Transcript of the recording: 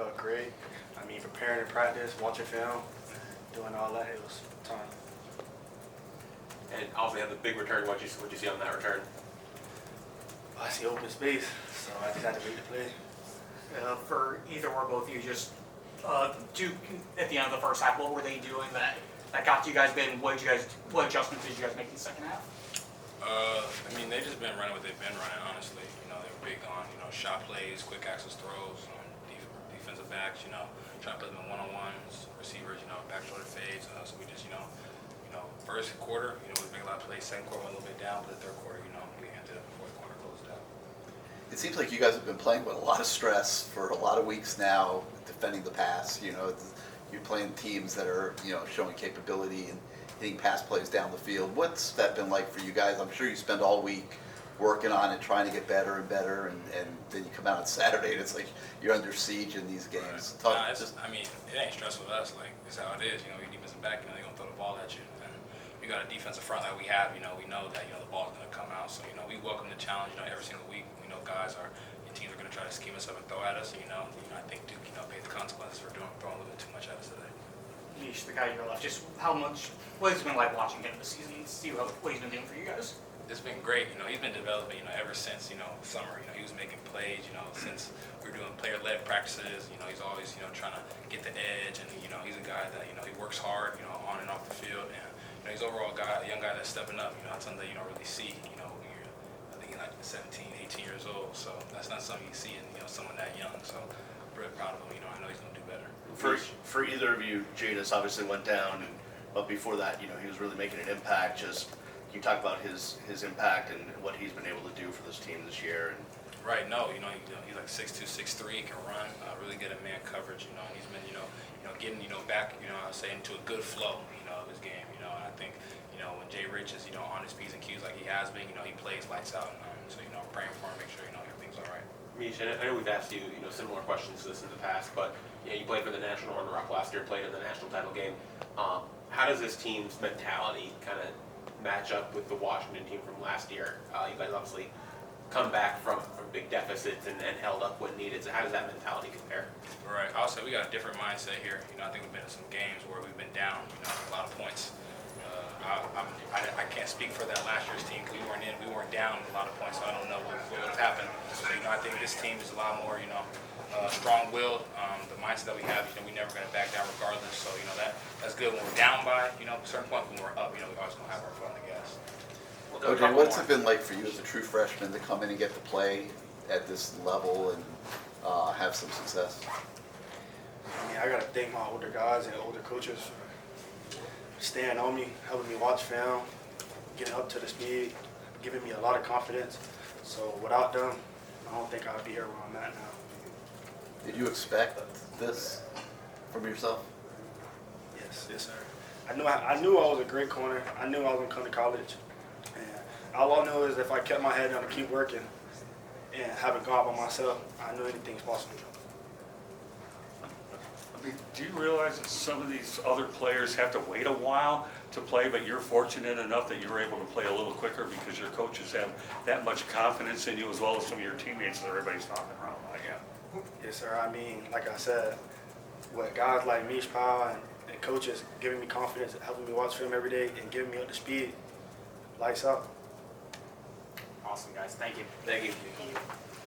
felt great. I mean, preparing in practice, watching film, doing all that, it was time. And also, had the big return. What'd you see on that return? I see open space, so I just had to wait to play. For either or both of you, just at the end of the first half, what were they doing that got you guys big? What adjustments did you guys make in the second half? I mean, they've just been running what they've been running, honestly. They were big on, shot plays, quick access throws, defensive backs, trying to play them in one-on-ones, receivers, back shoulder fades. So we just, first quarter, we made a lot of plays. Second quarter went a little bit down, but the third quarter, we ended up fourth quarter closed out. It seems like you guys have been playing with a lot of stress for a lot of weeks now, defending the pass. You're playing teams that are, showing capability and hitting pass plays down the field. What's that been like for you guys? I'm sure you spend all week working on it, trying to get better and better, and then you come out on Saturday and it's like you're under siege in these games. Right. It ain't stressful with us. Like, it's how it is. Your defensive back, they're gonna throw the ball at you. And we got a defensive front that we have. We know that the ball's gonna come out. So we welcome the challenge. Every single week. Teams are gonna try to scheme us up and throw at us. I think Duke, pay the consequences for throwing a little bit too much at us today. Meesh, the guy you left, just what has it been like watching him this season? See what he's been doing for you guys. It's been great. He's been developing. Ever since summer. He was making plays. Since we were doing player-led practices. He's always trying to get the edge, and he's a guy that he works hard. On and off the field, and he's overall a young guy that's stepping up. That's something that you don't really see. I think he's like 17, 18 years old. So that's not something you see in someone that young. So I'm really proud of him. I know he's gonna do better. For either of you, Jadis obviously went down, but before that, he was really making an impact. Just can you talk about his impact and what he's been able to do for this team this year? And right. No. He's like 6'2", 6'3", can run. Really good at man coverage. And he's been getting back. I would say into a good flow. Of his game. And I think when Jay Rich is on his P's and Q's like he has been. He plays lights out. So I'm praying for him. Make sure everything's all right. Meesh, I know we've asked you similar questions to this in the past, but you played for the National Northern Rock last year, played in the national title game. How does this team's mentality kind of match up with the Washington team from last year? You guys obviously come back from big deficits and held up when needed. So how does that mentality compare? Right. I'll say we got a different mindset here. I think we've been in some games where we've been down, a lot of points. I can't speak for that last year's team because we weren't down a lot of points, so I don't know what would have happened. But, I think this team is a lot more, strong-willed. The mindset that we have, we never going to back down regardless. So, that's good when we're down by, a certain point. When we're up, we always going to have our foot on the gas. OJ, what's it been like for you as a true freshman to come in and get to play at this level and have some success? I got to thank my older guys and older coaches for staying on me, helping me watch film, getting up to the speed, giving me a lot of confidence. So without them, I don't think I'd be here where I'm at now. Did you expect this from yourself? Yes, sir. I knew I was a great corner. I knew I was going to come to college. And all I knew is if I kept my head down and keep working and haven't gone by myself, I knew anything's possible. Do you realize that some of these other players have to wait a while to play, but you're fortunate enough that you're able to play a little quicker because your coaches have that much confidence in you as well as some of your teammates that everybody's talking around about? Yeah. Yes, sir. Like I said, with guys like Meesh Powell and coaches giving me confidence, helping me watch film every day, and giving me up to speed, lights out. Awesome, guys. Thank you. Thank you.